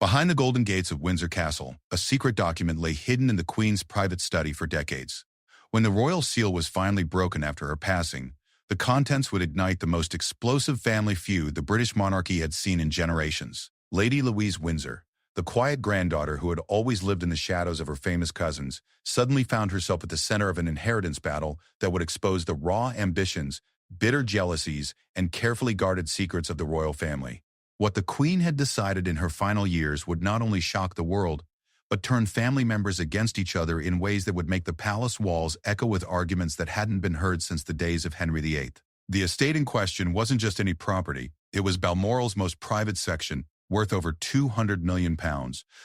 Behind the golden gates of Windsor Castle, a secret document lay hidden in the Queen's private study for decades. When the royal seal was finally broken after her passing, the contents would ignite the most explosive family feud the British monarchy had seen in generations. Lady Louise Windsor, the quiet granddaughter who had always lived in the shadows of her famous cousins, suddenly found herself at the center of an inheritance battle that would expose the raw ambitions, bitter jealousies, and carefully guarded secrets of the royal family. What the Queen had decided in her final years would not only shock the world, but turn family members against each other in ways that would make the palace walls echo with arguments that hadn't been heard since the days of Henry VIII. The estate in question wasn't just any property, it was Balmoral's most private section, worth over £200 million,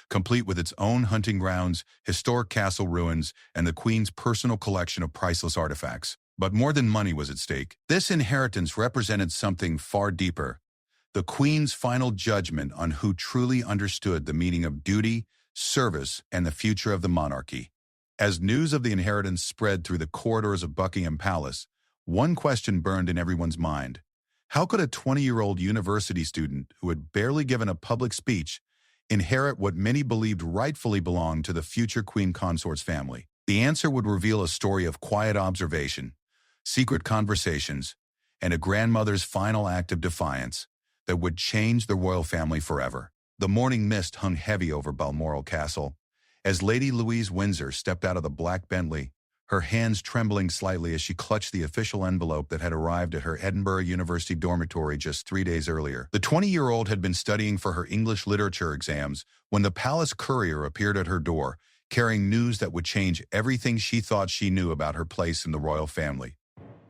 complete with its own hunting grounds, historic castle ruins, and the Queen's personal collection of priceless artifacts. But more than money was at stake. This inheritance represented something far deeper: the Queen's final judgment on who truly understood the meaning of duty, service, and the future of the monarchy. As news of the inheritance spread through the corridors of Buckingham Palace, one question burned in everyone's mind. How could a 20-year-old university student who had barely given a public speech inherit what many believed rightfully belonged to the future Queen Consort's family? The answer would reveal a story of quiet observation, secret conversations, and a grandmother's final act of defiance that would change the royal family forever. The morning mist hung heavy over Balmoral Castle as Lady Louise Windsor stepped out of the black Bentley, her hands trembling slightly as she clutched the official envelope that had arrived at her Edinburgh University dormitory just 3 days earlier. The 20-year-old had been studying for her English literature exams when the palace courier appeared at her door, carrying news that would change everything she thought she knew about her place in the royal family.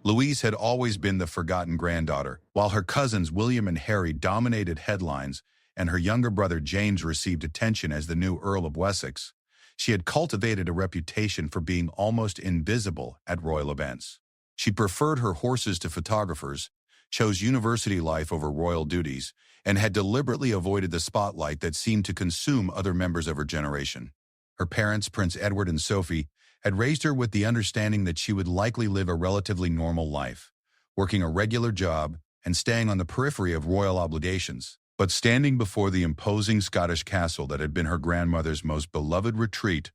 Louise had always been the forgotten granddaughter. While her cousins William and Harry dominated headlines and her younger brother James received attention as the new Earl of Wessex, she had cultivated a reputation for being almost invisible at royal events. She preferred her horses to photographers, chose university life over royal duties, and had deliberately avoided the spotlight that seemed to consume other members of her generation. Her parents, Prince Edward and Sophie, had raised her with the understanding that she would likely live a relatively normal life, working a regular job and staying on the periphery of royal obligations. But standing before the imposing Scottish castle that had been her grandmother's most beloved retreat,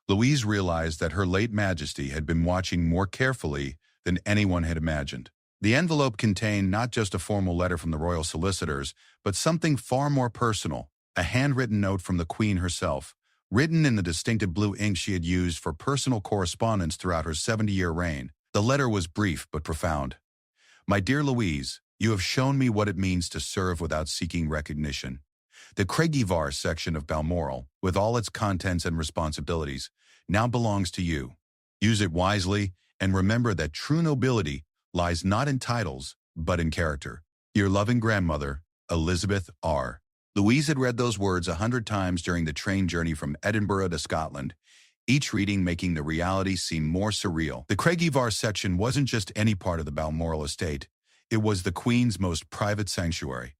Louise realized that her late majesty had been watching more carefully than anyone had imagined. The envelope contained not just a formal letter from the royal solicitors, but something far more personal, a handwritten note from the Queen herself, written in the distinctive blue ink she had used for personal correspondence throughout her 70-year reign. The letter was brief but profound. "My dear Louise, you have shown me what it means to serve without seeking recognition. The Craigievar section of Balmoral, with all its contents and responsibilities, now belongs to you. Use it wisely, and remember that true nobility lies not in titles, but in character. Your loving grandmother, Elizabeth R." Louise had read those words 100 times during the train journey from Edinburgh to Scotland, each reading making the reality seem more surreal. The Craigievar section wasn't just any part of the Balmoral estate. It was the Queen's most private sanctuary,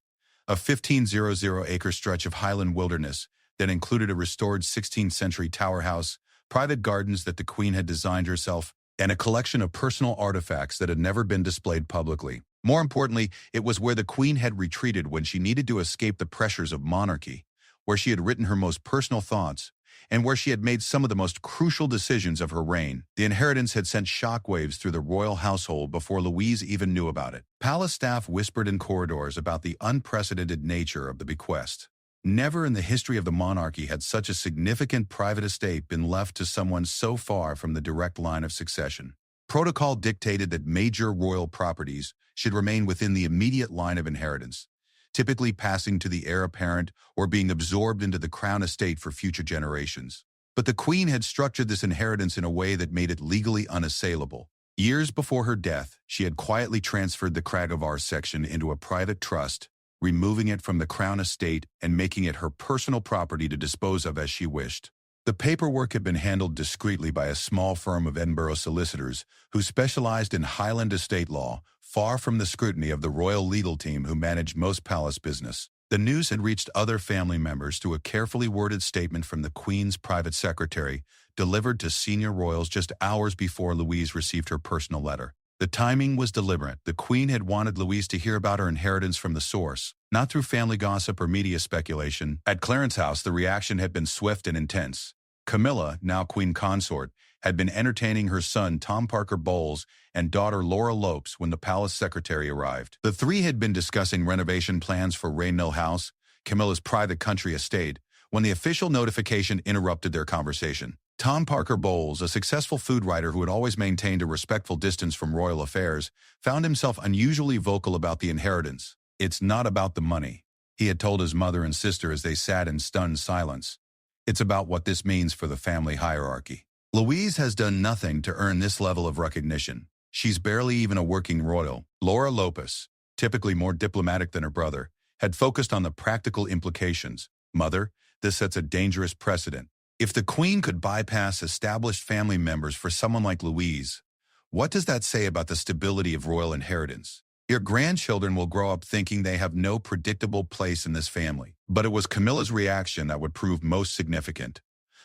a 1,500-acre stretch of highland wilderness that included a restored 16th-century tower house, private gardens that the Queen had designed herself, and a collection of personal artifacts that had never been displayed publicly. More importantly, it was where the Queen had retreated when she needed to escape the pressures of monarchy, where she had written her most personal thoughts, and where she had made some of the most crucial decisions of her reign. The inheritance had sent shockwaves through the royal household before Louise even knew about it. Palace staff whispered in corridors about the unprecedented nature of the bequest. Never in the history of the monarchy had such a significant private estate been left to someone so far from the direct line of succession. Protocol dictated that major royal properties should remain within the immediate line of inheritance, typically passing to the heir apparent or being absorbed into the crown estate for future generations. But the Queen had structured this inheritance in a way that made it legally unassailable. Years before her death, she had quietly transferred the Craigievar section into a private trust, removing it from the crown estate and making it her personal property to dispose of as she wished. The paperwork had been handled discreetly by a small firm of Edinburgh solicitors who specialized in Highland estate law, far from the scrutiny of the royal legal team who managed most palace business. The news had reached other family members through a carefully worded statement from the Queen's private secretary, delivered to senior royals just hours before Louise received her personal letter. The timing was deliberate. The Queen had wanted Louise to hear about her inheritance from the source, not through family gossip or media speculation. At Clarence's house, the reaction had been swift and intense. Camilla, now Queen Consort, had been entertaining her son Tom Parker Bowles and daughter Laura Lopes when the palace secretary arrived. The three had been discussing renovation plans for Rainmill House, Camilla's private country estate, when the official notification interrupted their conversation. Tom Parker Bowles, a successful food writer who had always maintained a respectful distance from royal affairs, found himself unusually vocal about the inheritance. "It's not about the money," he had told his mother and sister as they sat in stunned silence. "It's about what this means for the family hierarchy. Louise has done nothing to earn this level of recognition. She's barely even a working royal." Laura Lopes, typically more diplomatic than her brother, had focused on the practical implications. "Mother, this sets a dangerous precedent. If the Queen could bypass established family members for someone like Louise, what does that say about the stability of royal inheritance? Your grandchildren will grow up thinking they have no predictable place in this family." But it was Camilla's reaction that would prove most significant.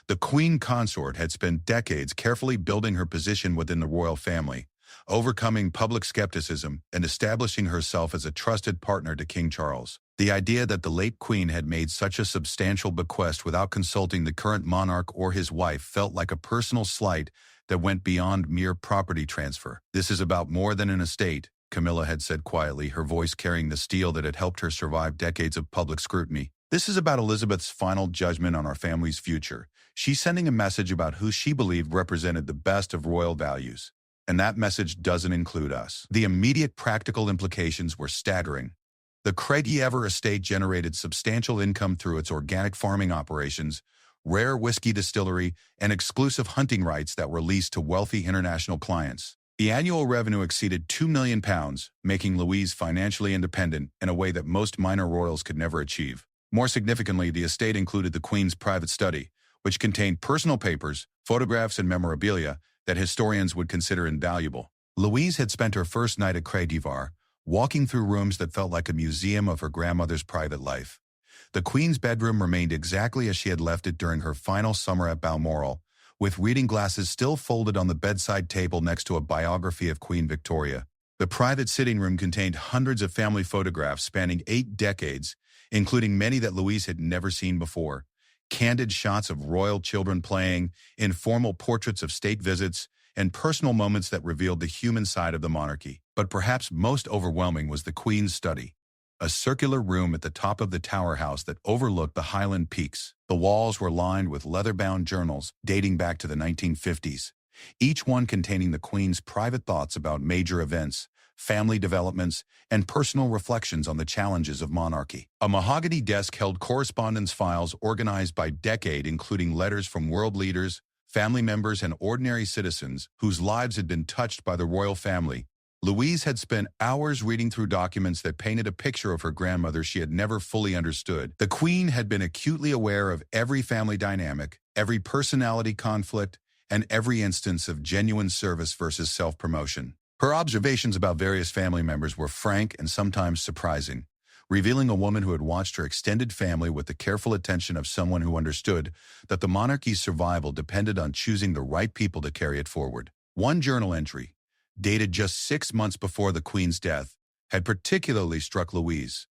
The Queen Consort had spent decades carefully building her position within the royal family, overcoming public skepticism and establishing herself as a trusted partner to King Charles. The idea that the late Queen had made such a substantial bequest without consulting the current monarch or his wife felt like a personal slight that went beyond mere property transfer. "This is about more than an estate," Camilla had said quietly, her voice carrying the steel that had helped her survive decades of public scrutiny. "This is about Elizabeth's final judgment on our family's future. She's sending a message about who she believed represented the best of royal values. And that message doesn't include us." The immediate practical implications were staggering. The Craigiever estate generated substantial income through its organic farming operations, rare whiskey distillery, and exclusive hunting rights that were leased to wealthy international clients. The annual revenue exceeded £2 million, making Louise financially independent in a way that most minor royals could never achieve. More significantly, the estate included the Queen's private study, which contained personal papers, photographs, and memorabilia that historians would consider invaluable. Louise had spent her first night at Craigiever, walking through rooms that felt like a museum of her grandmother's private life. The Queen's bedroom remained exactly as she had left it during her final summer at Balmoral, with reading glasses still folded on the bedside table next to a biography of Queen Victoria. The private sitting room contained hundreds of family photographs spanning 8 decades, including many that Louise had never seen before. Candid shots of royal children playing, informal portraits of state visits, and personal moments that revealed the human side of the monarchy. But perhaps most overwhelming was the Queen's study, a circular room at the top of the Tower House that overlooked the Highland Peaks. The walls were lined with leather-bound journals dating back to the 1950s, each one containing the Queen's private thoughts about major events, family developments, and personal reflections on the challenges of monarchy. A mahogany desk held correspondence files organized by decade, including letters from world leaders, family members, and ordinary citizens whose lives had been touched by the royal family. Louise had spent hours reading through documents that painted a picture of her grandmother she had never fully understood. The Queen had been acutely aware of every family dynamic, every personality conflict, and every instance of genuine service versus self-promotion. Her observations about various family members were frank and sometimes surprising, revealing a woman who had watched her extended family with the careful attention of someone who understood that the monarchy's survival depended on choosing the right people to carry it forward. One journal entry, dated just 6 months before the Queen's death, had particularly struck Louise.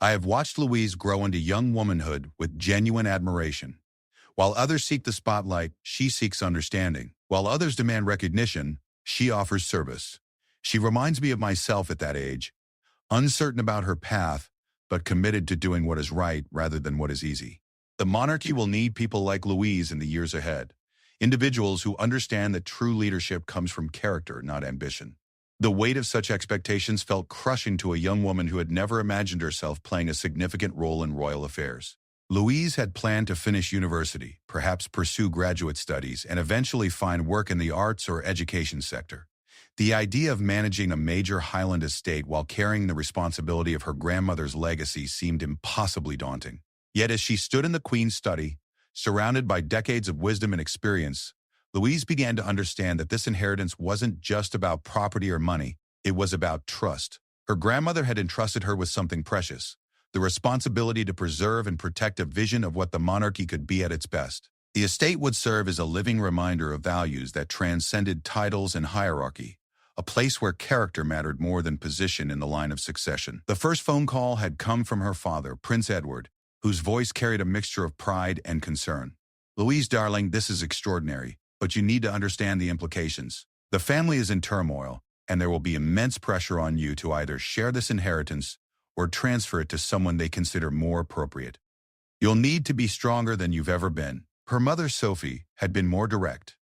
"I have watched Louise grow into young womanhood with genuine admiration. While others seek the spotlight, she seeks understanding. While others demand recognition, she offers service. She reminds me of myself at that age, uncertain about her path, but committed to doing what is right rather than what is easy." The monarchy will need people like Louise in the years ahead, individuals who understand that true leadership comes from character, not ambition. The weight of such expectations felt crushing to a young woman who had never imagined herself playing a significant role in royal affairs. Louise had planned to finish university, perhaps pursue graduate studies, and eventually find work in the arts or education sector. The idea of managing a major Highland estate while carrying the responsibility of her grandmother's legacy seemed impossibly daunting. Yet as she stood in the Queen's study, surrounded by decades of wisdom and experience, Louise began to understand that this inheritance wasn't just about property or money, it was about trust. Her grandmother had entrusted her with something precious, the responsibility to preserve and protect a vision of what the monarchy could be at its best. The estate would serve as a living reminder of values that transcended titles and hierarchy, a place where character mattered more than position in the line of succession. The first phone call had come from her father, Prince Edward, whose voice carried a mixture of pride and concern. "Louise, darling, this is extraordinary, but you need to understand the implications. The family is in turmoil, and there will be immense pressure on you to either share this inheritance or transfer it to someone they consider more appropriate. You'll need to be stronger than you've ever been." Her mother, Sophie, had been more direct.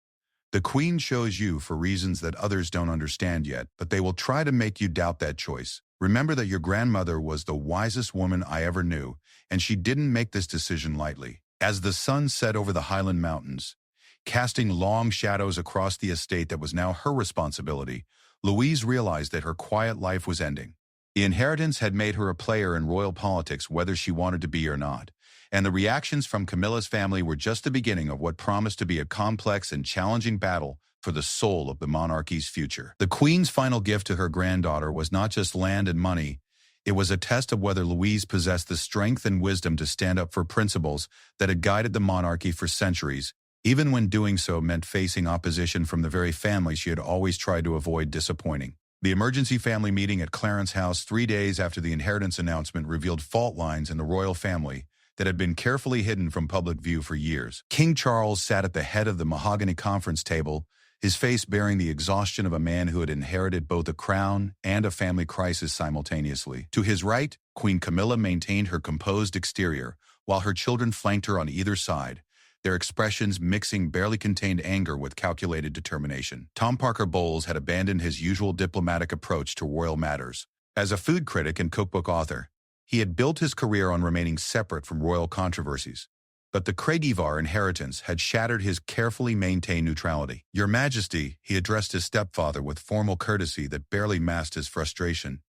"The Queen chose you for reasons that others don't understand yet, but they will try to make you doubt that choice. Remember that your grandmother was the wisest woman I ever knew, and she didn't make this decision lightly." As the sun set over the Highland Mountains, casting long shadows across the estate that was now her responsibility, Louise realized that her quiet life was ending. The inheritance had made her a player in royal politics whether she wanted to be or not, and the reactions from Camilla's family were just the beginning of what promised to be a complex and challenging battle for the soul of the monarchy's future. The Queen's final gift to her granddaughter was not just land and money. It was a test of whether Louise possessed the strength and wisdom to stand up for principles that had guided the monarchy for centuries, even when doing so meant facing opposition from the very family she had always tried to avoid disappointing. The emergency family meeting at Clarence House 3 days after the inheritance announcement revealed fault lines in the royal family that had been carefully hidden from public view for years. King Charles sat at the head of the mahogany conference table, his face bearing the exhaustion of a man who had inherited both a crown and a family crisis simultaneously. To his right, Queen Camilla maintained her composed exterior, while her children flanked her on either side, their expressions mixing barely contained anger with calculated determination. Tom Parker Bowles had abandoned his usual diplomatic approach to royal matters. As a food critic and cookbook author, he had built his career on remaining separate from royal controversies. But the Craigievar inheritance had shattered his carefully maintained neutrality. "Your Majesty," he addressed his stepfather with formal courtesy that barely masked his frustration.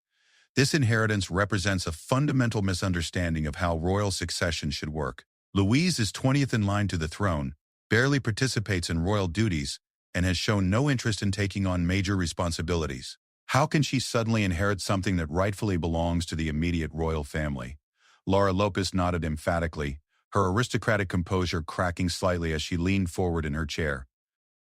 "This inheritance represents a fundamental misunderstanding of how royal succession should work. Louise is 20th in line to the throne, barely participates in royal duties, and has shown no interest in taking on major responsibilities. How can she suddenly inherit something that rightfully belongs to the immediate royal family?" Laura Lopez nodded emphatically, her aristocratic composure cracking slightly as she leaned forward in her chair.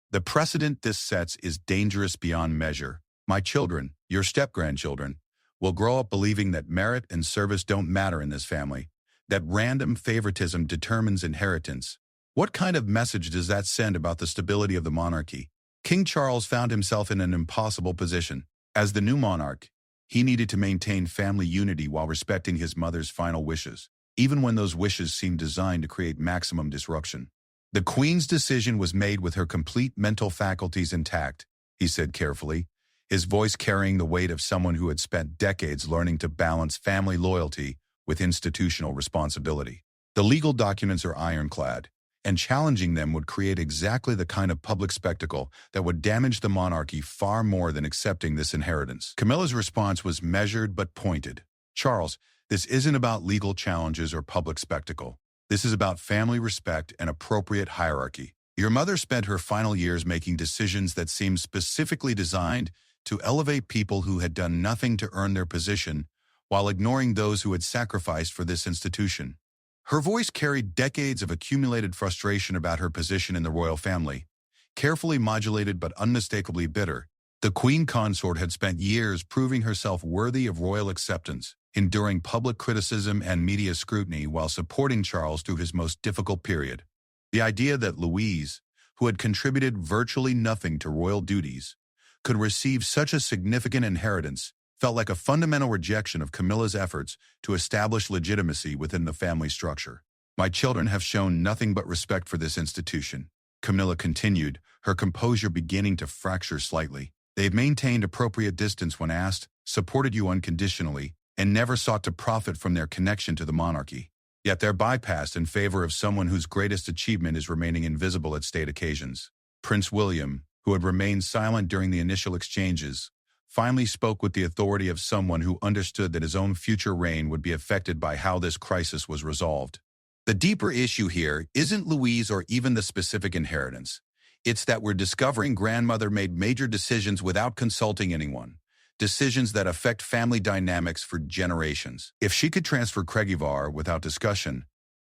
"The precedent this sets is dangerous beyond measure. My children, your step-grandchildren, will grow up believing that merit and service don't matter in this family, that random favoritism determines inheritance. What kind of message does that send about the stability of the monarchy?" King Charles found himself in an impossible position. As the new monarch, he needed to maintain family unity while respecting his mother's final wishes, even when those wishes seemed designed to create maximum disruption. "The Queen's decision was made with her complete mental faculties intact," he said carefully, his voice carrying the weight of someone who had spent decades learning to balance family loyalty with institutional responsibility. "The legal documents are ironclad, and challenging them would create exactly the kind of public spectacle that would damage the monarchy far more than accepting this inheritance." Camilla's response was measured but pointed. "Charles, this isn't about legal challenges or public spectacle. This is about family respect and appropriate hierarchy. Your mother spent her final years making decisions that seemed specifically designed to elevate people who had done nothing to earn their position, while ignoring those who had sacrificed for this institution." Her voice carried decades of accumulated frustration about her position in the royal family, carefully modulated but unmistakably bitter. The Queen Consort had spent years proving herself worthy of royal acceptance, enduring public criticism and media scrutiny while supporting Charles through his most difficult period. The idea that Louise, who had contributed virtually nothing to royal duties, could receive such a significant inheritance felt like a fundamental rejection of Camilla's efforts to establish legitimacy within the family structure. "My children have shown nothing but respect for this institution," Camilla continued, her composure beginning to fracture slightly. "They've maintained appropriate distance when asked, supported you unconditionally, and never sought to profit from their connection to the monarchy. Yet they're bypassed in favor of someone whose greatest achievement is remaining invisible at state occasions." Prince William, who had remained silent during the initial exchanges, finally spoke with the authority of someone who understood that his own future reign would be affected by how this crisis was resolved. "The deeper issue here isn't Louise or even the specific inheritance. It's that we're discovering grandmother made major decisions without consulting anyone, decisions that affect family dynamics for generations. If she could transfer Craigievar without discussion,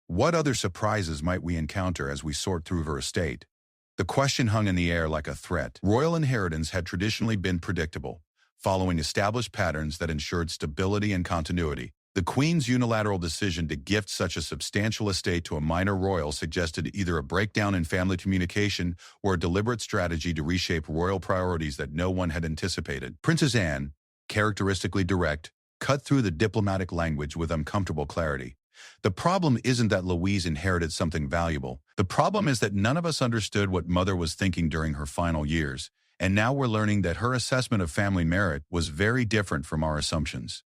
what other surprises might we encounter as we sort through her estate?" The question hung in the air like a threat. Royal inheritance had traditionally been predictable, following established patterns that ensured stability and continuity. The Queen's unilateral decision to gift such a substantial estate to a minor royal suggested either a breakdown in family communication or a deliberate strategy to reshape royal priorities that no one had anticipated. Princess Anne, characteristically direct, cut through the diplomatic language with uncomfortable clarity. The problem isn't that Louise inherited something valuable. The problem is that none of us understood what Mother was thinking during her final years, and now we're learning that her assessment of family merit was very different from our assumptions.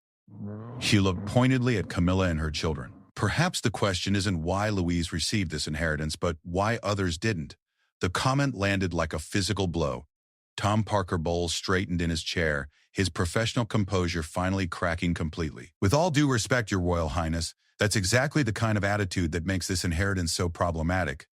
She looked pointedly at Camilla and her children. Perhaps the question isn't why Louise received this inheritance, but why others didn't. The comment landed like a physical blow. Tom Parker Bowles straightened in his chair, his professional composure finally cracking completely. With all due respect, Your Royal Highness, that's exactly the kind of attitude that makes this inheritance so problematic.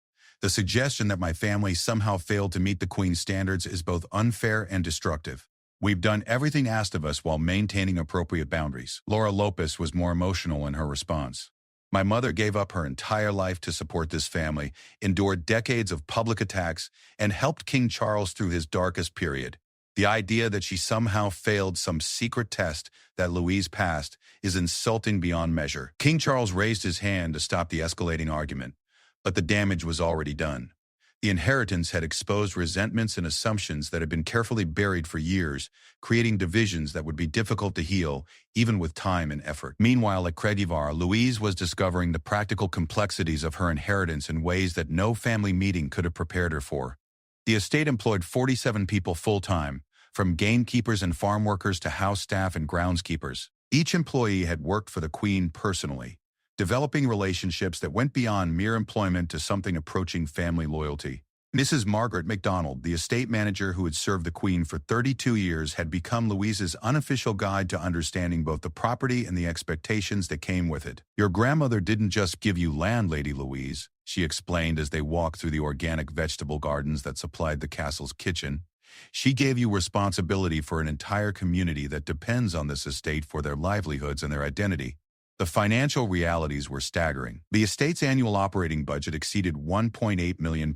The suggestion that my family somehow failed to meet the Queen's standards is both unfair and destructive. We've done everything asked of us while maintaining appropriate boundaries. Laura Lopez was more emotional in her response. My mother gave up her entire life to support this family, endured decades of public attacks, and helped King Charles through his darkest period. The idea that she somehow failed some secret test that Louise passed is insulting beyond measure. King Charles raised his hand to stop the escalating argument, but the damage was already done. The inheritance had exposed resentments and assumptions that had been carefully buried for years, creating divisions that would be difficult to heal, even with time and effort. Meanwhile, at Credivar, Louise was discovering the practical complexities of her inheritance in ways that no family meeting could have prepared her for. The estate employed 47 people full-time, from gamekeepers and farm workers to house staff and groundskeepers. Each employee had worked for the Queen personally, developing relationships that went beyond mere employment to something approaching family loyalty. Mrs. Margaret MacDonald, the estate manager who had served the Queen for 32 years, had become Louise's unofficial guide to understanding both the property and the expectations that came with it. Your grandmother didn't just give you land, Lady Louise, she explained as they walked through the organic vegetable gardens that supplied the castle's kitchen. She gave you responsibility for an entire community that depends on this estate for their livelihoods and their identity. The financial realities were staggering. The estate's annual operating budget exceeded £1.8 million,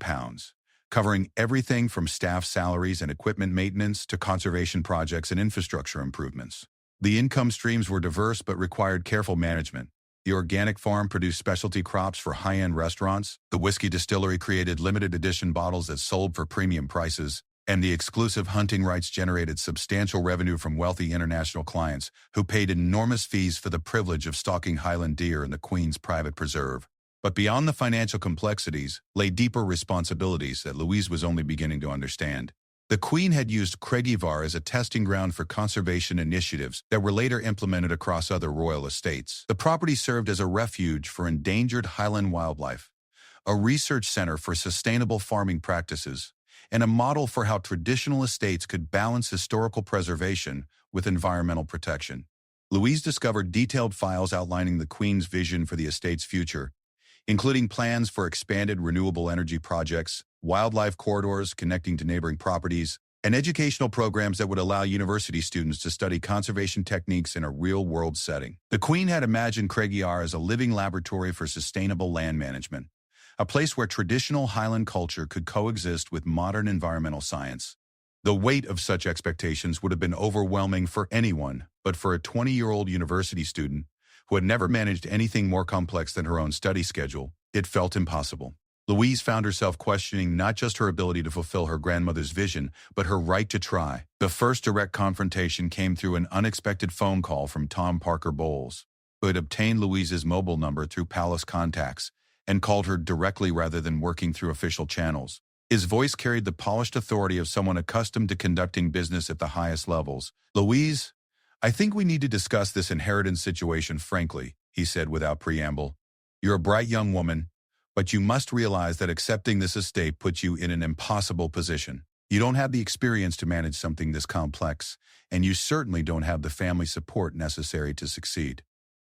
covering everything from staff salaries and equipment maintenance to conservation projects and infrastructure improvements. The income streams were diverse but required careful management. The organic farm produced specialty crops for high-end restaurants, the whiskey distillery created limited-edition bottles that sold for premium prices, and the exclusive hunting rights generated substantial revenue from wealthy international clients who paid enormous fees for the privilege of stalking Highland deer in the Queen's private preserve. But beyond the financial complexities lay deeper responsibilities that Louise was only beginning to understand. The Queen had used Credivar as a testing ground for conservation initiatives that were later implemented across other royal estates. The property served as a refuge for endangered Highland wildlife, a research center for sustainable farming practices, and a model for how traditional estates could balance historical preservation with environmental protection. Louise discovered detailed files outlining the Queen's vision for the estate's future, including plans for expanded renewable energy projects, wildlife corridors connecting to neighboring properties, and educational programs that would allow university students to study conservation techniques in a real-world setting. The Queen had imagined Craigiar as a living laboratory for sustainable land management, a place where traditional Highland culture could coexist with modern environmental science. The weight of such expectations would have been overwhelming for anyone, but for a 20-year-old university student who had never managed anything more complex than her own study schedule, it felt impossible. Louise found herself questioning not just her ability to fulfill her grandmother's vision, but her right to try. The first direct confrontation came through an unexpected phone call from Tom Parker Bowles, who had obtained Louise's mobile number through palace contacts and called her directly rather than working through official channels. His voice carried the polished authority of someone accustomed to conducting business at the highest levels. "Louise, I think we need to discuss this inheritance situation frankly," he said without preamble. "You're a bright young woman, but you must realize that accepting this estate puts you in an impossible position. You don't have the experience to manage something this complex, and you certainly don't have the family support necessary to succeed."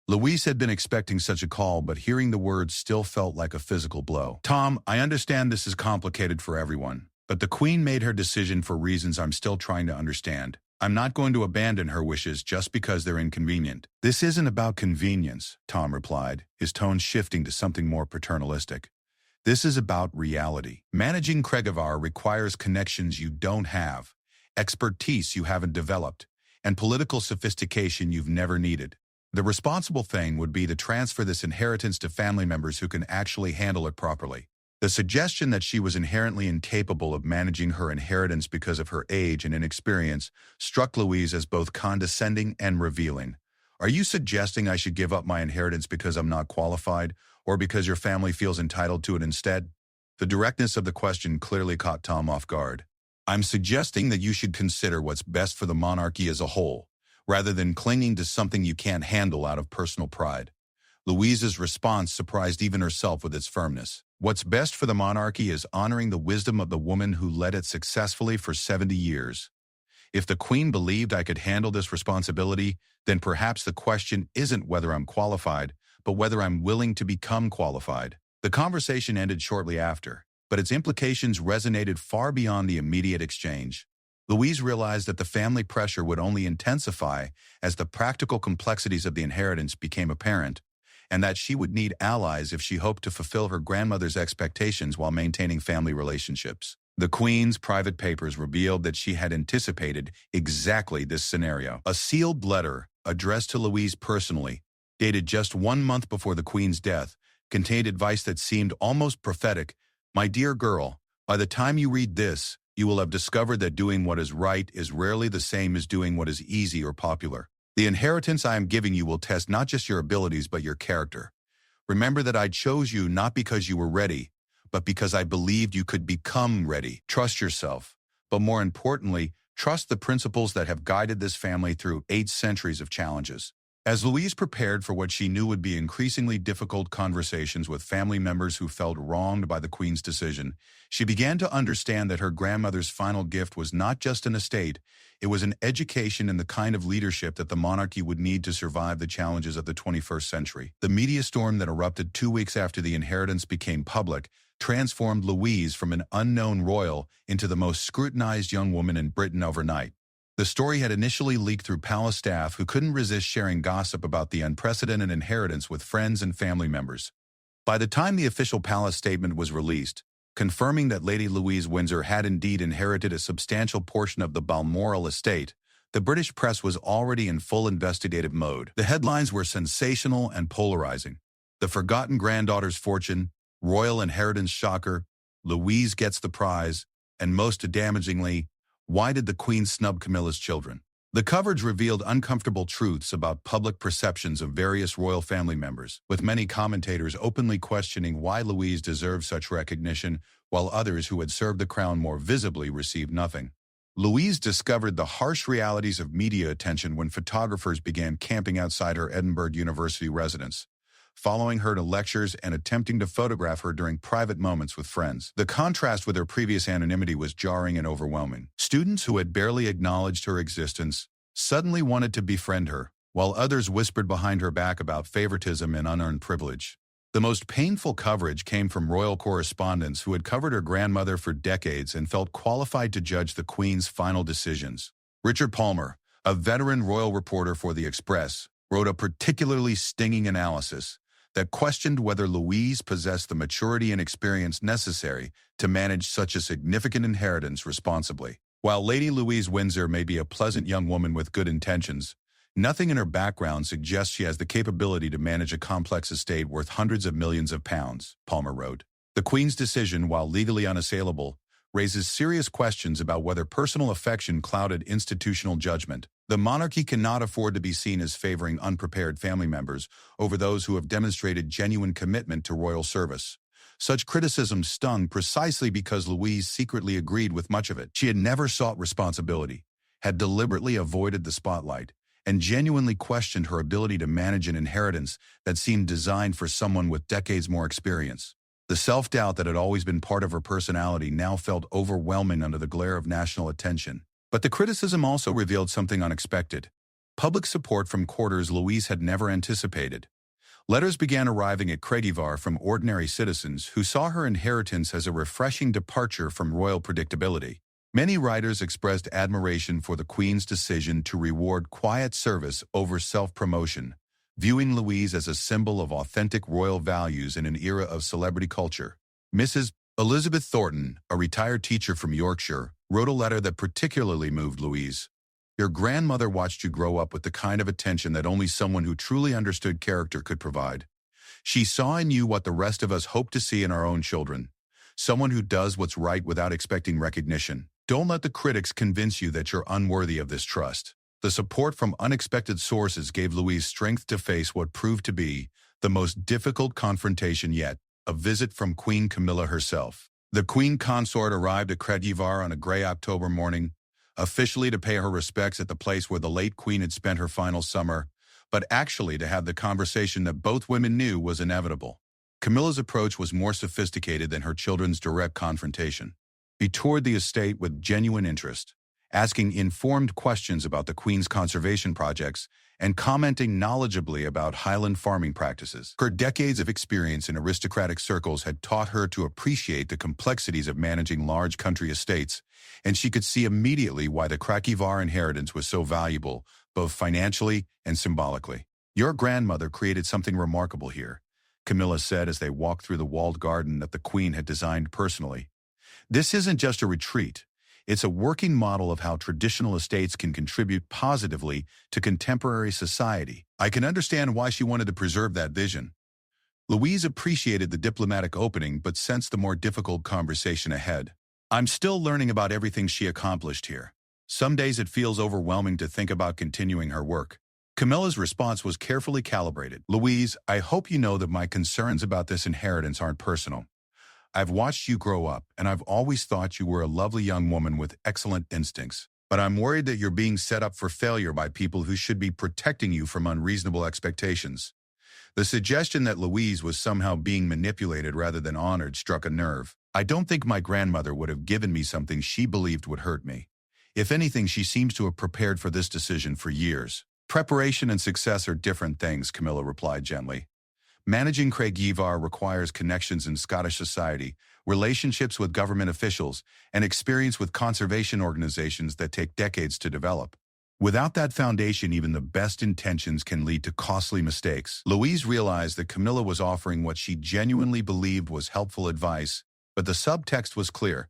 Louise had been expecting such a call, but hearing the words still felt like a physical blow. "Tom, I understand this is complicated for everyone, but the Queen made her decision for reasons I'm still trying to understand. I'm not going to abandon her wishes just because they're inconvenient." "This isn't about convenience," Tom replied, his tone shifting to something more paternalistic. This is about reality. Managing Cregivar requires connections you don't have, expertise you haven't developed, and political sophistication you've never needed. The responsible thing would be to transfer this inheritance to family members who can actually handle it properly. The suggestion that she was inherently incapable of managing her inheritance because of her age and inexperience struck Louise as both condescending and revealing. Are you suggesting I should give up my inheritance because I'm not qualified, or because your family feels entitled to it instead? The directness of the question clearly caught Tom off guard. I'm suggesting that you should consider what's best for the monarchy as a whole, rather than clinging to something you can't handle out of personal pride. Louise's response surprised even herself with its firmness. What's best for the monarchy is honoring the wisdom of the woman who led it successfully for 70 years. If the Queen believed I could handle this responsibility, then perhaps the question isn't whether I'm qualified, but whether I'm willing to become qualified. The conversation ended shortly after, but its implications resonated far beyond the immediate exchange. Louise realized that the family pressure would only intensify as the practical complexities of the inheritance became apparent, and that she would need allies if she hoped to fulfill her grandmother's expectations while maintaining family relationships. The Queen's private papers revealed that she had anticipated exactly this scenario. A sealed letter, addressed to Louise personally, dated just 1 month before the Queen's death, contained advice that seemed almost prophetic. My dear girl, by the time you read this, you will have discovered that doing what is right is rarely the same as doing what is easy or popular. The inheritance I am giving you will test not just your abilities but your character. Remember that I chose you not because you were ready, but because I believed you could become ready. Trust yourself, but more importantly, trust the principles that have guided this family through 8 centuries of challenges. As Louise prepared for what she knew would be increasingly difficult conversations with family members who felt wronged by the Queen's decision, she began to understand that her grandmother's final gift was not just an estate, it was an education in the kind of leadership that the monarchy would need to survive the challenges of the 21st century. The media storm that erupted 2 weeks after the inheritance became public transformed Louise from an unknown royal into the most scrutinized young woman in Britain overnight. The story had initially leaked through palace staff who couldn't resist sharing gossip about the unprecedented inheritance with friends and family members. By the time the official palace statement was released, confirming that Lady Louise Windsor had indeed inherited a substantial portion of the Balmoral estate, the British press was already in full investigative mode. The headlines were sensational and polarizing. The forgotten granddaughter's fortune, royal inheritance shocker, Louise gets the prize, and most damagingly, why did the Queen snub Camilla's children? The coverage revealed uncomfortable truths about public perceptions of various royal family members, with many commentators openly questioning why Louise deserved such recognition, while others who had served the crown more visibly received nothing. Louise discovered the harsh realities of media attention when photographers began camping outside her Edinburgh University residence, following her to lectures and attempting to photograph her during private moments with friends. The contrast with her previous anonymity was jarring and overwhelming. Students who had barely acknowledged her existence suddenly wanted to befriend her, while others whispered behind her back about favoritism and unearned privilege. The most painful coverage came from royal correspondents who had covered her grandmother for decades and felt qualified to judge the Queen's final decisions. Richard Palmer, a veteran royal reporter for The Express, wrote a particularly stinging analysis that questioned whether Louise possessed the maturity and experience necessary to manage such a significant inheritance responsibly. While Lady Louise Windsor may be a pleasant young woman with good intentions, nothing in her background suggests she has the capability to manage a complex estate worth hundreds of millions of pounds, Palmer wrote. The Queen's decision, while legally unassailable, raises serious questions about whether personal affection clouded institutional judgment. The monarchy cannot afford to be seen as favoring unprepared family members over those who have demonstrated genuine commitment to royal service. Such criticism stung precisely because Louise secretly agreed with much of it. She had never sought responsibility, had deliberately avoided the spotlight, and genuinely questioned her ability to manage an inheritance that seemed designed for someone with decades more experience. The self-doubt that had always been part of her personality now felt overwhelming under the glare of national attention. But the criticism also revealed something unexpected: public support from quarters Louise had never anticipated. Letters began arriving at Cregivar from ordinary citizens who saw her inheritance as a refreshing departure from royal predictability. Many writers expressed admiration for the Queen's decision to reward quiet service over self-promotion, viewing Louise as a symbol of authentic royal values in an era of celebrity culture. Mrs. Elizabeth Thornton, a retired teacher from Yorkshire, wrote a letter that particularly moved Louise. Your grandmother watched you grow up with the kind of attention that only someone who truly understood character could provide. She saw in you what the rest of us hope to see in our own children. Someone who does what's right without expecting recognition. Don't let the critics convince you that you're unworthy of this trust. The support from unexpected sources gave Louise strength to face what proved to be the most difficult confrontation yet, a visit from Queen Camilla herself. The Queen Consort arrived at Granddaughter on a gray October morning, officially to pay her respects at the place where the late Queen had spent her final summer, but actually to have the conversation that both women knew was inevitable. Camilla's approach was more sophisticated than her children's direct confrontation. She toured the estate with genuine interest, asking informed questions about the Queen's conservation projects and commenting knowledgeably about Highland farming practices. Her decades of experience in aristocratic circles had taught her to appreciate the complexities of managing large country estates, and she could see immediately why the Granddaughter inheritance was so valuable, both financially and symbolically. Your grandmother created something remarkable here, Camilla said as they walked through the walled garden that the Queen had designed personally. This isn't just a retreat. It's a working model of how traditional estates can contribute positively to contemporary society. I can understand why she wanted to preserve that vision. Louise appreciated the diplomatic opening but sensed the more difficult conversation ahead. I'm still learning about everything she accomplished here. Some days it feels overwhelming to think about continuing her work. Camilla's response was carefully calibrated. Louise, I hope you know that my concerns about this inheritance aren't personal. I've watched you grow up, and I've always thought you were a lovely young woman with excellent instincts. But I'm worried that you're being set up for failure by people who should be protecting you from unreasonable expectations. The suggestion that Louise was somehow being manipulated rather than honored struck a nerve. I don't think my grandmother would have given me something she believed would hurt me. If anything, she seems to have prepared for this decision for years. Preparation and success are different things, Camilla replied gently. Managing Granddaughter requires connections in Scottish society, relationships with government officials, and experience with conservation organizations that take decades to develop. Without that foundation, even the best intentions can lead to costly mistakes. Louise realized that Camilla was offering what she genuinely believed was helpful advice, but the subtext was clear.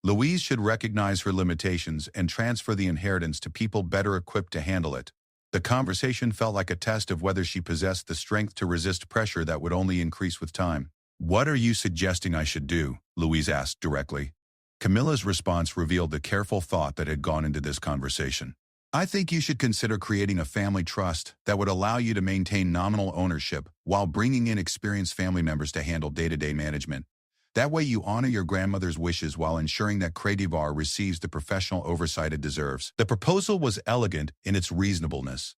Louise should recognize her limitations and transfer the inheritance to people better equipped to handle it. The conversation felt like a test of whether she possessed the strength to resist pressure that would only increase with time. What are you suggesting I should do? Louise asked directly. Camilla's response revealed the careful thought that had gone into this conversation. I think you should consider creating a family trust that would allow you to maintain nominal ownership while bringing in experienced family members to handle day-to-day management. That way you honor your grandmother's wishes while ensuring that Granddaughter receives the professional oversight it deserves. The proposal was elegant in its reasonableness.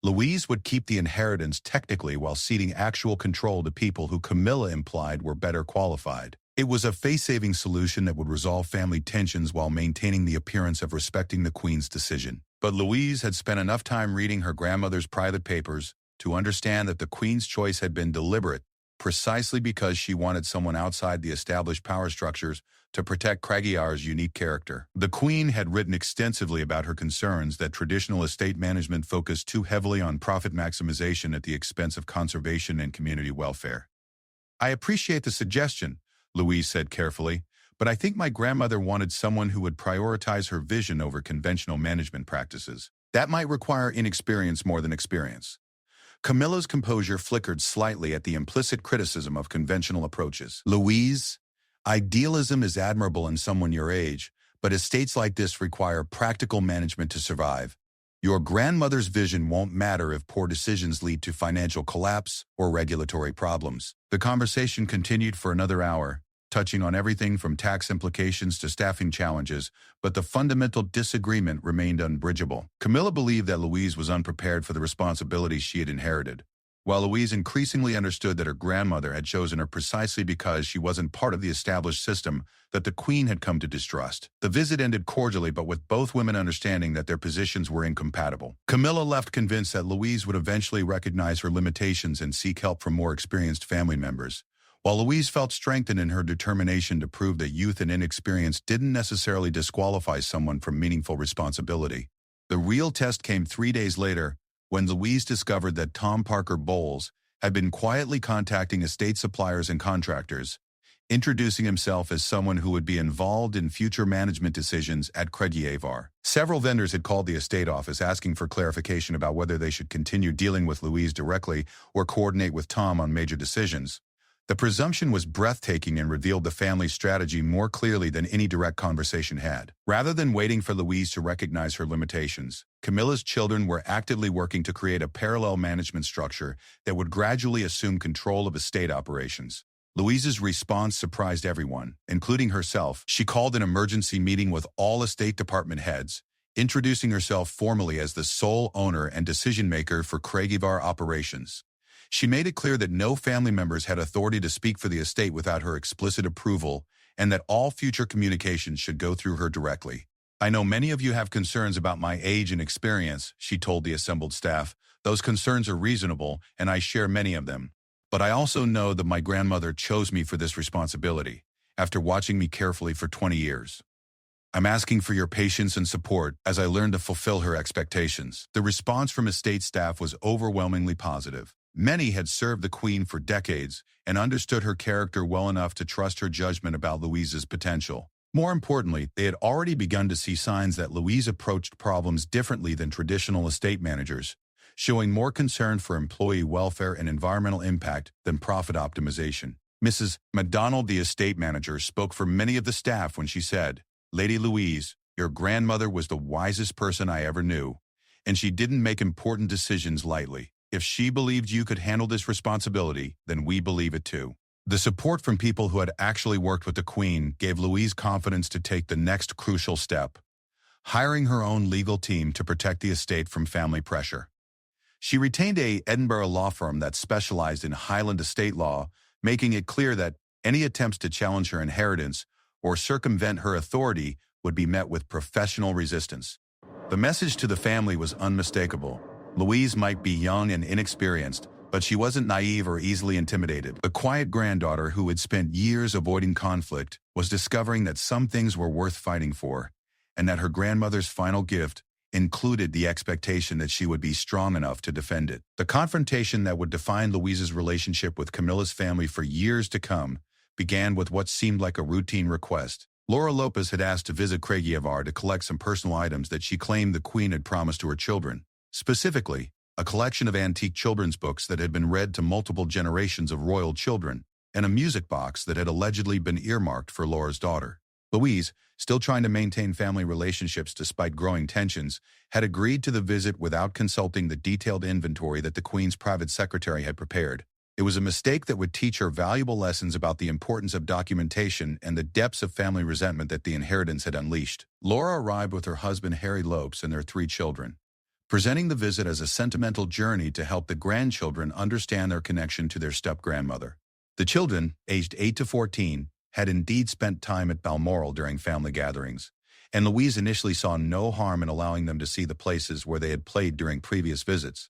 Louise would keep the inheritance technically while ceding actual control to people who Camilla implied were better qualified. It was a face-saving solution that would resolve family tensions while maintaining the appearance of respecting the Queen's decision. But Louise had spent enough time reading her grandmother's private papers to understand that the Queen's choice had been deliberate, precisely because she wanted someone outside the established power structures to protect Granddaughter's unique character. The Queen had written extensively about her concerns that traditional estate management focused too heavily on profit maximization at the expense of conservation and community welfare. I appreciate the suggestion, Louise said carefully, but I think my grandmother wanted someone who would prioritize her vision over conventional management practices. That might require inexperience more than experience. Camilla's composure flickered slightly at the implicit criticism of conventional approaches. Louise, idealism is admirable in someone your age, but estates like this require practical management to survive. Your grandmother's vision won't matter if poor decisions lead to financial collapse or regulatory problems. The conversation continued for another hour, touching on everything from tax implications to staffing challenges, but the fundamental disagreement remained unbridgeable. Camilla believed that Louise was unprepared for the responsibilities she had inherited, while Louise increasingly understood that her grandmother had chosen her precisely because she wasn't part of the established system that the Queen had come to distrust. The visit ended cordially, but with both women understanding that their positions were incompatible. Camilla left convinced that Louise would eventually recognize her limitations and seek help from more experienced family members, while Louise felt strengthened in her determination to prove that youth and inexperience didn't necessarily disqualify someone from meaningful responsibility. The real test came 3 days later, when Louise discovered that Tom Parker Bowles had been quietly contacting estate suppliers and contractors, introducing himself as someone who would be involved in future management decisions at Granddaughter. Several vendors had called the estate office asking for clarification about whether they should continue dealing with Louise directly or coordinate with Tom on major decisions. The presumption was breathtaking and revealed the family's strategy more clearly than any direct conversation had. Rather than waiting for Louise to recognize her limitations, Camilla's children were actively working to create a parallel management structure that would gradually assume control of estate operations. Louise's response surprised everyone, including herself. She called an emergency meeting with all estate department heads, introducing herself formally as the sole owner and decision-maker for Granddaughter operations. She made it clear that no family members had authority to speak for the estate without her explicit approval, and that all future communications should go through her directly. "I know many of you have concerns about my age and experience," she told the assembled staff. "Those concerns are reasonable, and I share many of them. But I also know that my grandmother chose me for this responsibility, after watching me carefully for 20 years. I'm asking for your patience and support as I learn to fulfill her expectations." The response from estate staff was overwhelmingly positive. Many had served the Queen for decades and understood her character well enough to trust her judgment about Louise's potential. More importantly, they had already begun to see signs that Louise approached problems differently than traditional estate managers, showing more concern for employee welfare and environmental impact than profit optimization. Mrs. MacDonald, the estate manager, spoke for many of the staff when she said, "Lady Louise, your grandmother was the wisest person I ever knew, and she didn't make important decisions lightly. If she believed you could handle this responsibility, then we believe it too." The support from people who had actually worked with the Queen gave Louise confidence to take the next crucial step, hiring her own legal team to protect the estate from family pressure. She retained a Edinburgh law firm that specialized in Highland estate law, making it clear that any attempts to challenge her inheritance or circumvent her authority would be met with professional resistance. The message to the family was unmistakable. Louise might be young and inexperienced, but she wasn't naive or easily intimidated. The quiet granddaughter who had spent years avoiding conflict was discovering that some things were worth fighting for, and that her grandmother's final gift included the expectation that she would be strong enough to defend it. The confrontation that would define Louise's relationship with Camilla's family for years to come began with what seemed like a routine request. Laura Lopez had asked to visit Granddaughter to collect some personal items that she claimed the Queen had promised to her children. Specifically, a collection of antique children's books that had been read to multiple generations of royal children, and a music box that had allegedly been earmarked for Laura's daughter. Louise, still trying to maintain family relationships despite growing tensions, had agreed to the visit without consulting the detailed inventory that the Queen's private secretary had prepared. It was a mistake that would teach her valuable lessons about the importance of documentation and the depths of family resentment that the inheritance had unleashed. Laura arrived with her husband Harry Lopes and their 3 children, presenting the visit as a sentimental journey to help the grandchildren understand their connection to their step-grandmother. The children, aged 8 to 14, had indeed spent time at Balmoral during family gatherings, and Louise initially saw no harm in allowing them to see the places where they had played during previous visits.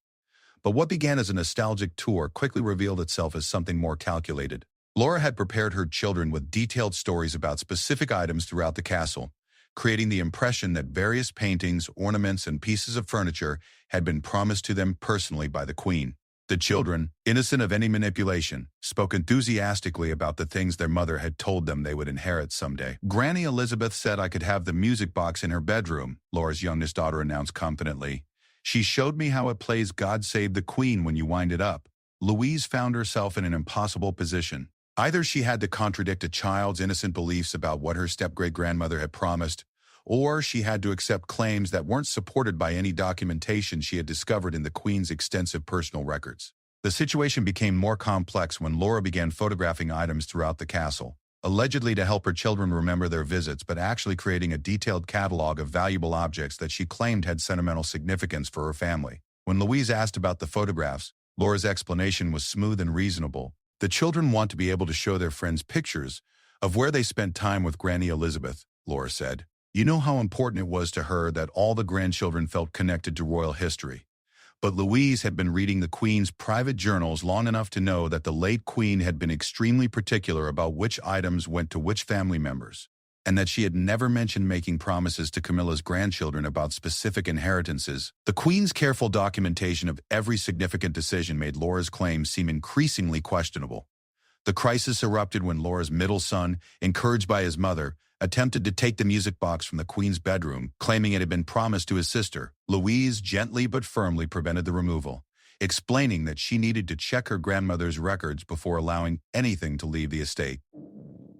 But what began as a nostalgic tour quickly revealed itself as something more calculated. Laura had prepared her children with detailed stories about specific items throughout the castle, creating the impression that various paintings, ornaments, and pieces of furniture had been promised to them personally by the Queen. The children, innocent of any manipulation, spoke enthusiastically about the things their mother had told them they would inherit someday. "Granny Elizabeth said I could have the music box in her bedroom," Laura's youngest daughter announced confidently. "She showed me how it plays God Save the Queen when you wind it up." Louise found herself in an impossible position. Either she had to contradict a child's innocent beliefs about what her step-great-grandmother had promised, or she had to accept claims that weren't supported by any documentation she had discovered in the Queen's extensive personal records. The situation became more complex when Laura began photographing items throughout the castle, allegedly to help her children remember their visits, but actually creating a detailed catalog of valuable objects that she claimed had sentimental significance for her family. When Louise asked about the photographs, Laura's explanation was smooth and reasonable. "The children want to be able to show their friends pictures of where they spent time with Granny Elizabeth," Laura said. "You know how important it was to her that all the grandchildren felt connected to royal history." But Louise had been reading the Queen's private journals long enough to know that the late Queen had been extremely particular about which items went to which family members, and that she had never mentioned making promises to Camilla's grandchildren about specific inheritances. The Queen's careful documentation of every significant decision made Laura's claims seem increasingly questionable. The crisis erupted when Laura's middle son, encouraged by his mother, attempted to take the music box from the Queen's bedroom, claiming it had been promised to his sister. Louise gently but firmly prevented the removal, explaining that she needed to check her grandmother's records before allowing anything to leave the estate.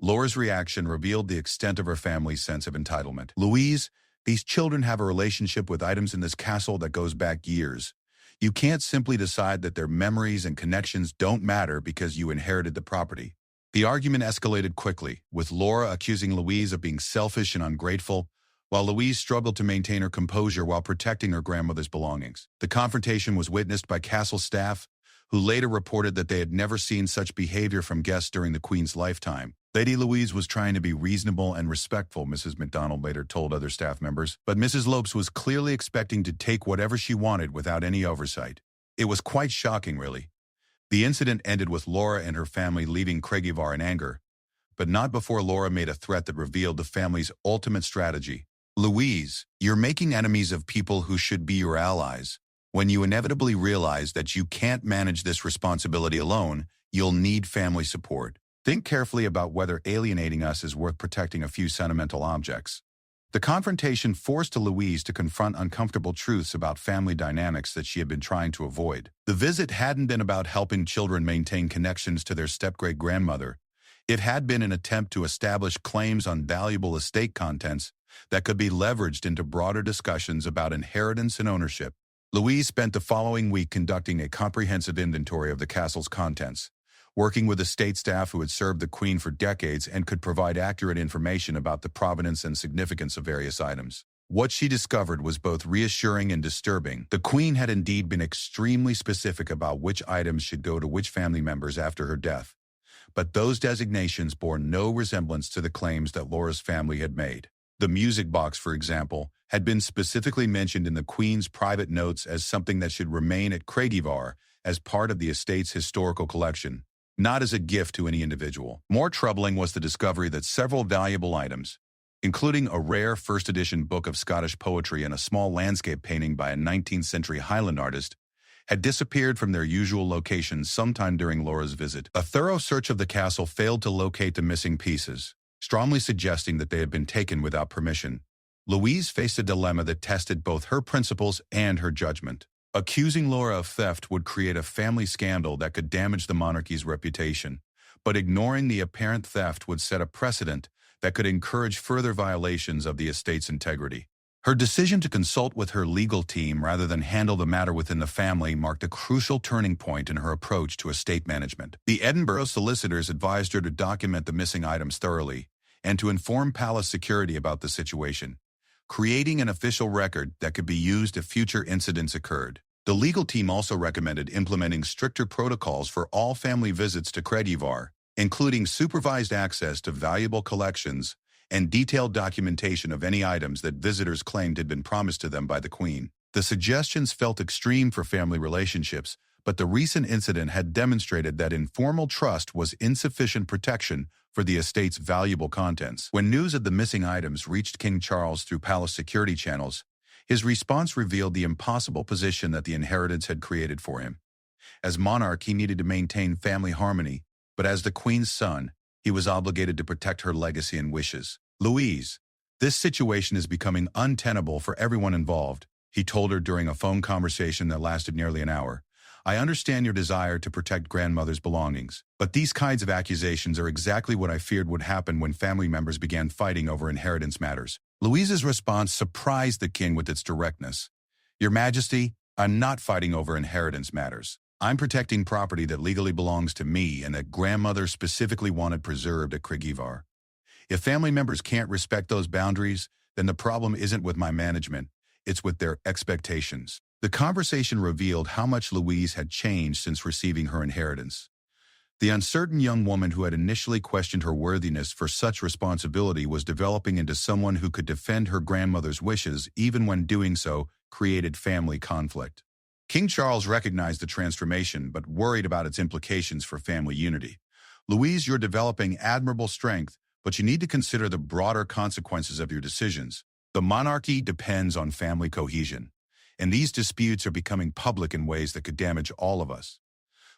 Laura's reaction revealed the extent of her family's sense of entitlement. "Louise, these children have a relationship with items in this castle that goes back years. You can't simply decide that their memories and connections don't matter because you inherited the property." The argument escalated quickly, with Laura accusing Louise of being selfish and ungrateful, while Louise struggled to maintain her composure while protecting her grandmother's belongings. The confrontation was witnessed by castle staff, who later reported that they had never seen such behavior from guests during the Queen's lifetime. Lady Louise was trying to be reasonable and respectful, Mrs. MacDonald later told other staff members, but Mrs. Lopes was clearly expecting to take whatever she wanted without any oversight. It was quite shocking, really. The incident ended with Laura and her family leaving Craigievar in anger, but not before Laura made a threat that revealed the family's ultimate strategy. "Louise, you're making enemies of people who should be your allies. When you inevitably realize that you can't manage this responsibility alone, you'll need family support. Think carefully about whether alienating us is worth protecting a few sentimental objects." The confrontation forced Louise to confront uncomfortable truths about family dynamics that she had been trying to avoid. The visit hadn't been about helping children maintain connections to their step-great-grandmother. It had been an attempt to establish claims on valuable estate contents that could be leveraged into broader discussions about inheritance and ownership. Louise spent the following week conducting a comprehensive inventory of the castle's contents, working with estate staff who had served the Queen for decades and could provide accurate information about the provenance and significance of various items. What she discovered was both reassuring and disturbing. The Queen had indeed been extremely specific about which items should go to which family members after her death, but those designations bore no resemblance to the claims that Laura's family had made. The music box, for example, had been specifically mentioned in the Queen's private notes as something that should remain at Craigievar as part of the estate's historical collection, not as a gift to any individual. More troubling was the discovery that several valuable items, including a rare first-edition book of Scottish poetry and a small landscape painting by a 19th-century Highland artist, had disappeared from their usual locations sometime during Laura's visit. A thorough search of the castle failed to locate the missing pieces, strongly suggesting that they had been taken without permission. Louise faced a dilemma that tested both her principles and her judgment. Accusing Laura of theft would create a family scandal that could damage the monarchy's reputation, but ignoring the apparent theft would set a precedent that could encourage further violations of the estate's integrity. Her decision to consult with her legal team rather than handle the matter within the family marked a crucial turning point in her approach to estate management. The Edinburgh solicitors advised her to document the missing items thoroughly and to inform palace security about the situation, creating an official record that could be used if future incidents occurred. The legal team also recommended implementing stricter protocols for all family visits to Craigievar, including supervised access to valuable collections and detailed documentation of any items that visitors claimed had been promised to them by the Queen. The suggestions felt extreme for family relationships, but the recent incident had demonstrated that informal trust was insufficient protection for the estate's valuable contents. When news of the missing items reached King Charles through palace security channels, his response revealed the impossible position that the inheritance had created for him. As monarch, he needed to maintain family harmony, but as the Queen's son, he was obligated to protect her legacy and wishes. "Louise, this situation is becoming untenable for everyone involved," he told her during a phone conversation that lasted nearly an hour. "I understand your desire to protect grandmother's belongings, but these kinds of accusations are exactly what I feared would happen when family members began fighting over inheritance matters." Louise's response surprised the king with its directness. "Your Majesty, I'm not fighting over inheritance matters. I'm protecting property that legally belongs to me and that grandmother specifically wanted preserved at Craigievar. If family members can't respect those boundaries, then the problem isn't with my management, it's with their expectations." The conversation revealed how much Louise had changed since receiving her inheritance. The uncertain young woman who had initially questioned her worthiness for such responsibility was developing into someone who could defend her grandmother's wishes even when doing so created family conflict. King Charles recognized the transformation but worried about its implications for family unity. "Louise, you're developing admirable strength, but you need to consider the broader consequences of your decisions. The monarchy depends on family cohesion, and these disputes are becoming public in ways that could damage all of us."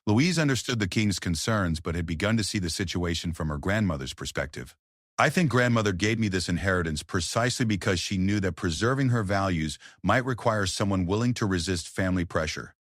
Louise understood the king's concerns but had begun to see the situation from her grandmother's perspective. I think grandmother gave me this inheritance precisely because she knew that preserving her values might require someone willing to resist family pressure.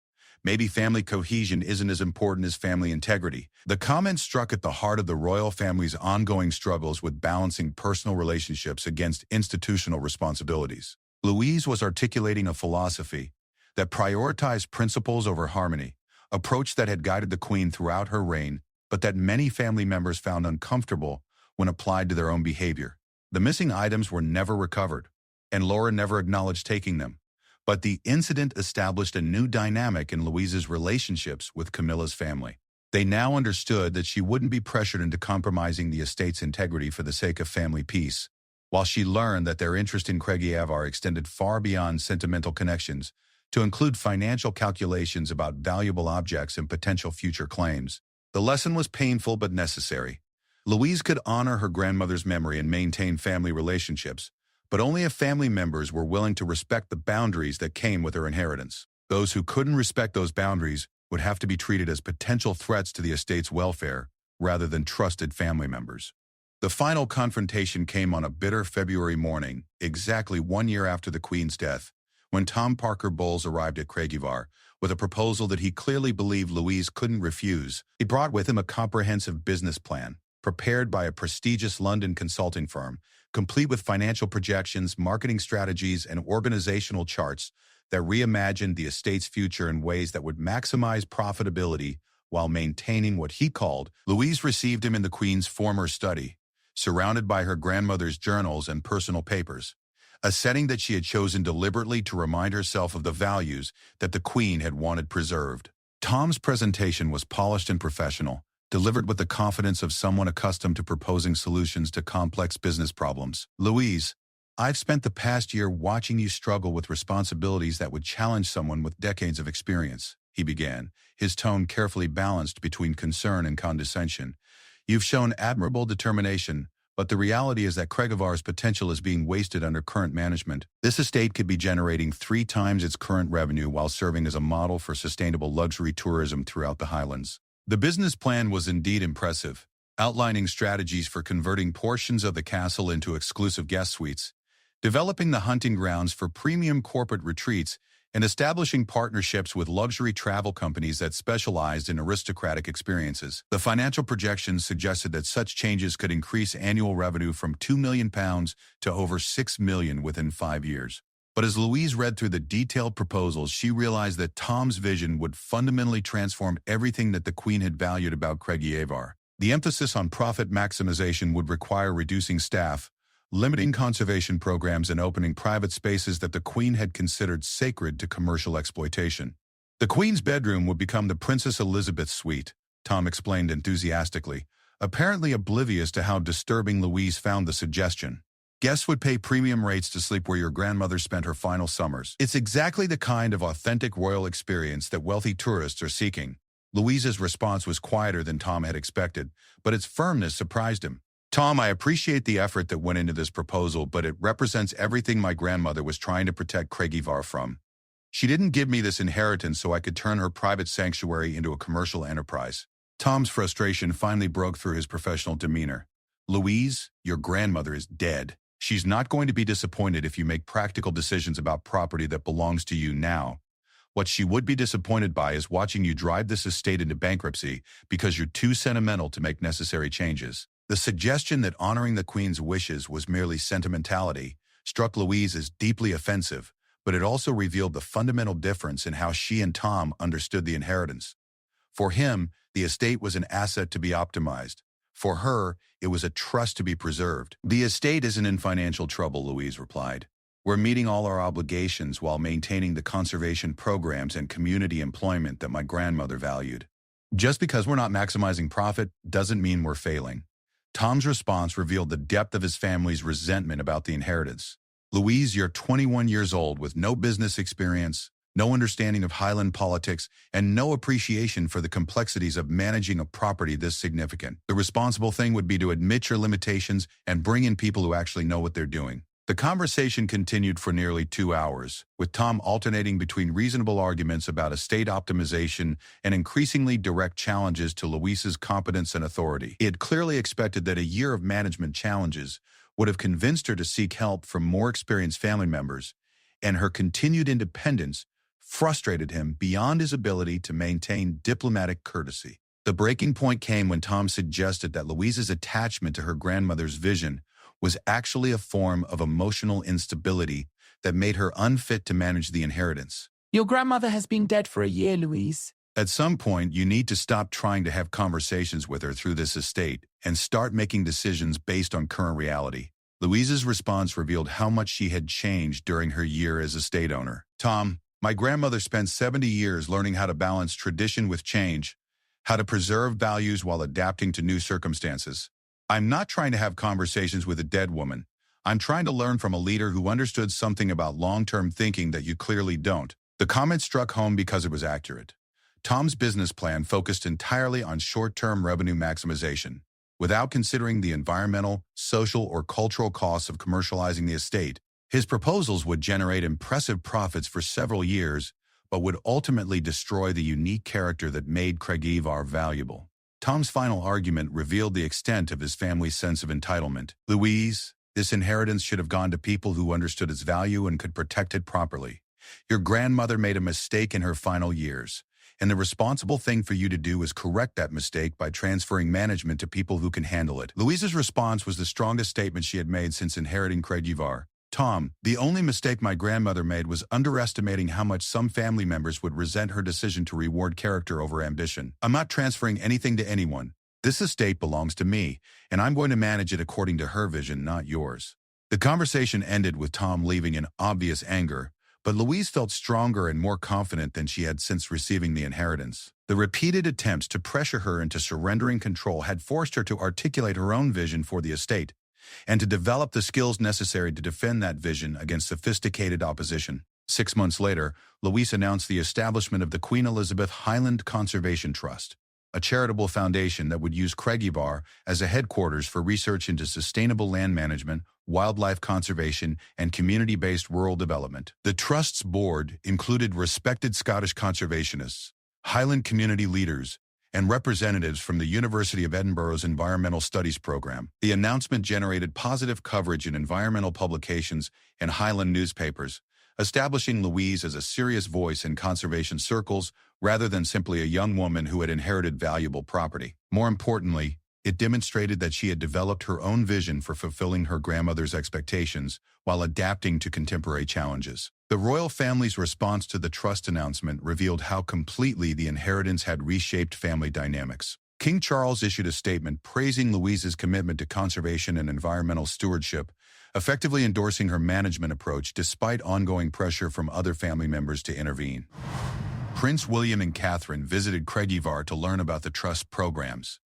Maybe family cohesion isn't as important as family integrity. The comment struck at the heart of the royal family's ongoing struggles with balancing personal relationships against institutional responsibilities. Louise was articulating a philosophy that prioritized principles over harmony, approach that had guided the queen throughout her reign, but that many family members found uncomfortable when applied to their own behavior. The missing items were never recovered, and Laura never acknowledged taking them. But the incident established a new dynamic in Louise's relationships with Camilla's family. They now understood that she wouldn't be pressured into compromising the estate's integrity for the sake of family peace, while she learned that their interest in Cregievar extended far beyond sentimental connections to include financial calculations about valuable objects and potential future claims. The lesson was painful but necessary. Louise could honor her grandmother's memory and maintain family relationships, but only if family members were willing to respect the boundaries that came with her inheritance. Those who couldn't respect those boundaries would have to be treated as potential threats to the estate's welfare rather than trusted family members. The final confrontation came on a bitter February morning, exactly 1 year after the Queen's death, when Tom Parker Bowles arrived at Cregievar with a proposal that he clearly believed Louise couldn't refuse. He brought with him a comprehensive business plan, prepared by a prestigious London consulting firm, complete with financial projections, marketing strategies, and organizational charts that reimagined the estate's future in ways that would maximize profitability while maintaining what he called. Louise received him in the Queen's former study, surrounded by her grandmother's journals and personal papers, a setting that she had chosen deliberately to remind herself of the values that the Queen had wanted preserved. Tom's presentation was polished and professional, delivered with the confidence of someone accustomed to proposing solutions to complex business problems. Louise, I've spent the past year watching you struggle with responsibilities that would challenge someone with decades of experience, he began, his tone carefully balanced between concern and condescension. You've shown admirable determination, but the reality is that Cregievar's potential is being wasted under current management. This estate could be generating 3 times its current revenue while serving as a model for sustainable luxury tourism throughout the Highlands. The business plan was indeed impressive, outlining strategies for converting portions of the castle into exclusive guest suites, developing the hunting grounds for premium corporate retreats, and establishing partnerships with luxury travel companies that specialized in aristocratic experiences. The financial projections suggested that such changes could increase annual revenue from £2 million to over £6 million within 5 years. But as Louise read through the detailed proposals, she realized that Tom's vision would fundamentally transform everything that the Queen had valued about Cregievar. The emphasis on profit maximization would require reducing staff, limiting conservation programs, and opening private spaces that the Queen had considered sacred to commercial exploitation. The Queen's bedroom would become the Princess Elizabeth suite, Tom explained enthusiastically, apparently oblivious to how disturbing Louise found the suggestion. Guests would pay premium rates to sleep where your grandmother spent her final summers. It's exactly the kind of authentic royal experience that wealthy tourists are seeking. Louise's response was quieter than Tom had expected, but its firmness surprised him. Tom, I appreciate the effort that went into this proposal, but it represents everything my grandmother was trying to protect Cregievar from. She didn't give me this inheritance so I could turn her private sanctuary into a commercial enterprise. Tom's frustration finally broke through his professional demeanor. Louise, your grandmother is dead. She's not going to be disappointed if you make practical decisions about property that belongs to you now. What she would be disappointed by is watching you drive this estate into bankruptcy because you're too sentimental to make necessary changes. The suggestion that honoring the Queen's wishes was merely sentimentality struck Louise as deeply offensive, but it also revealed the fundamental difference in how she and Tom understood the inheritance. For him, the estate was an asset to be optimized. For her, it was a trust to be preserved. The estate isn't in financial trouble, Louise replied. We're meeting all our obligations while maintaining the conservation programs and community employment that my grandmother valued. Just because we're not maximizing profit doesn't mean we're failing. Tom's response revealed the depth of his family's resentment about the inheritance. Louise, you're 21 years old with no business experience, no understanding of Highland politics, and no appreciation for the complexities of managing a property this significant. The responsible thing would be to admit your limitations and bring in people who actually know what they're doing. The conversation continued for nearly 2 hours, with Tom alternating between reasonable arguments about estate optimization and increasingly direct challenges to Louise's competence and authority. He had clearly expected that a year of management challenges would have convinced her to seek help from more experienced family members, and her continued independence frustrated him beyond his ability to maintain diplomatic courtesy. The breaking point came when Tom suggested that Louise's attachment to her grandmother's vision was actually a form of emotional instability that made her unfit to manage the inheritance. Your grandmother has been dead for a year, Louise. At some point, you need to stop trying to have conversations with her through this estate and start making decisions based on current reality. Louise's response revealed how much she had changed during her year as estate owner. Tom, my grandmother spent 70 years learning how to balance tradition with change, how to preserve values while adapting to new circumstances. I'm not trying to have conversations with a dead woman. I'm trying to learn from a leader who understood something about long-term thinking that you clearly don't. The comment struck home because it was accurate. Tom's business plan focused entirely on short-term revenue maximization, without considering the environmental, social, or cultural costs of commercializing the estate. His proposals would generate impressive profits for several years, but would ultimately destroy the unique character that made Granddaughter valuable. Tom's final argument revealed the extent of his family's sense of entitlement. Louise, this inheritance should have gone to people who understood its value and could protect it properly. Your grandmother made a mistake in her final years, and the responsible thing for you to do is correct that mistake by transferring management to people who can handle it. Louise's response was the strongest statement she had made since inheriting Granddaughter. Tom, the only mistake my grandmother made was underestimating how much some family members would resent her decision to reward character over ambition. I'm not transferring anything to anyone. This estate belongs to me, and I'm going to manage it according to her vision, not yours. The conversation ended with Tom leaving in obvious anger, but Louise felt stronger and more confident than she had since receiving the inheritance. The repeated attempts to pressure her into surrendering control had forced her to articulate her own vision for the estate, and to develop the skills necessary to defend that vision against sophisticated opposition. 6 months later, Louise announced the establishment of the Queen Elizabeth Highland Conservation Trust, a charitable foundation that would use Granddaughter as a headquarters for research into sustainable land management, wildlife conservation, and community-based rural development. The Trust's board included respected Scottish conservationists, Highland community leaders, and representatives from the University of Edinburgh's Environmental Studies program. The announcement generated positive coverage in environmental publications and Highland newspapers, establishing Louise as a serious voice in conservation circles rather than simply a young woman who had inherited valuable property. More importantly, it demonstrated that she had developed her own vision for fulfilling her grandmother's expectations while adapting to contemporary challenges. The royal family's response to the trust announcement revealed how completely the inheritance had reshaped family dynamics. King Charles issued a statement praising Louise's commitment to conservation and environmental stewardship, effectively endorsing her management approach despite ongoing pressure from other family members to intervene. Prince William and Catherine visited Granddaughter to learn about the trust programs,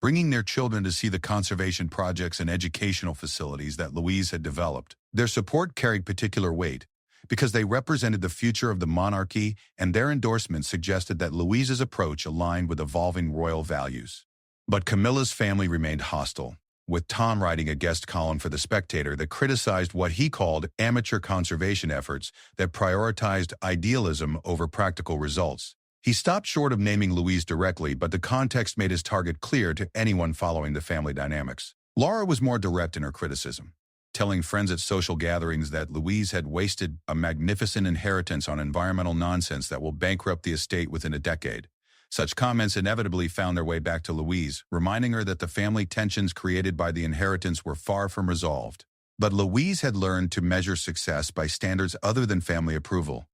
bringing their children to see the conservation projects and educational facilities that Louise had developed. Their support carried particular weight because they represented the future of the monarchy, and their endorsement suggested that Louise's approach aligned with evolving royal values. But Camilla's family remained hostile, with Tom writing a guest column for The Spectator that criticized what he called amateur conservation efforts that prioritized idealism over practical results. He stopped short of naming Louise directly, but the context made his target clear to anyone following the family dynamics. Laura was more direct in her criticism, telling friends at social gatherings that Louise had wasted a magnificent inheritance on environmental nonsense that will bankrupt the estate within a decade. Such comments inevitably found their way back to Louise, reminding her that the family tensions created by the inheritance were far from resolved. But Louise had learned to measure success by standards other than family approval.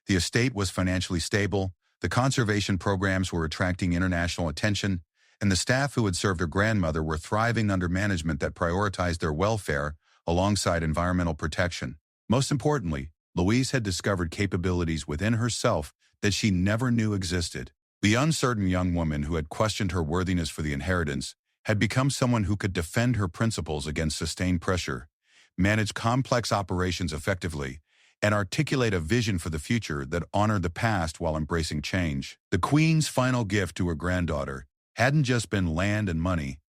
The estate was financially stable, the conservation programs were attracting international attention, and the staff who had served her grandmother were thriving under management that prioritized their welfare alongside environmental protection. Most importantly, Louise had discovered capabilities within herself that she never knew existed. The uncertain young woman who had questioned her worthiness for the inheritance had become someone who could defend her principles against sustained pressure, manage complex operations effectively, and articulate a vision for the future that honored the past while embracing change. The Queen's final gift to her granddaughter hadn't just been land and money.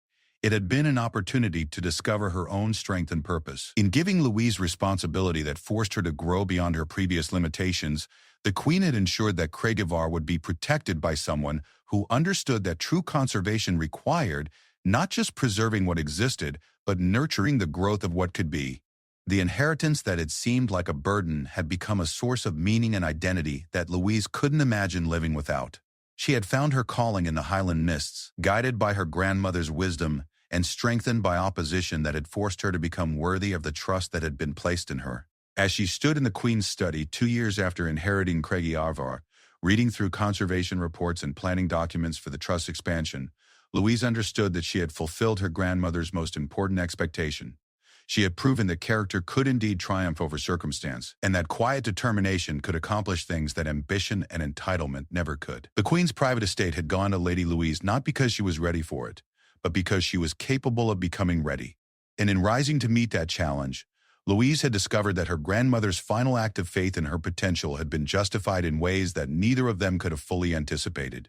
It had been an opportunity to discover her own strength and purpose. In giving Louise responsibility that forced her to grow beyond her previous limitations, the Queen had ensured that Granddaughter would be protected by someone who understood that true conservation required not just preserving what existed, but nurturing the growth of what could be. The inheritance that had seemed like a burden had become a source of meaning and identity that Louise couldn't imagine living without. She had found her calling in the Highland mists, guided by her grandmother's wisdom and strengthened by opposition that had forced her to become worthy of the trust that had been placed in her. As she stood in the Queen's study 2 years after inheriting Granddaughter, reading through conservation reports and planning documents for the trust's expansion, Louise understood that she had fulfilled her grandmother's most important expectation. She had proven that character could indeed triumph over circumstance, and that quiet determination could accomplish things that ambition and entitlement never could. The Queen's private estate had gone to Lady Louise not because she was ready for it, but because she was capable of becoming ready. And in rising to meet that challenge, Louise had discovered that her grandmother's final act of faith in her potential had been justified in ways that neither of them could have fully anticipated.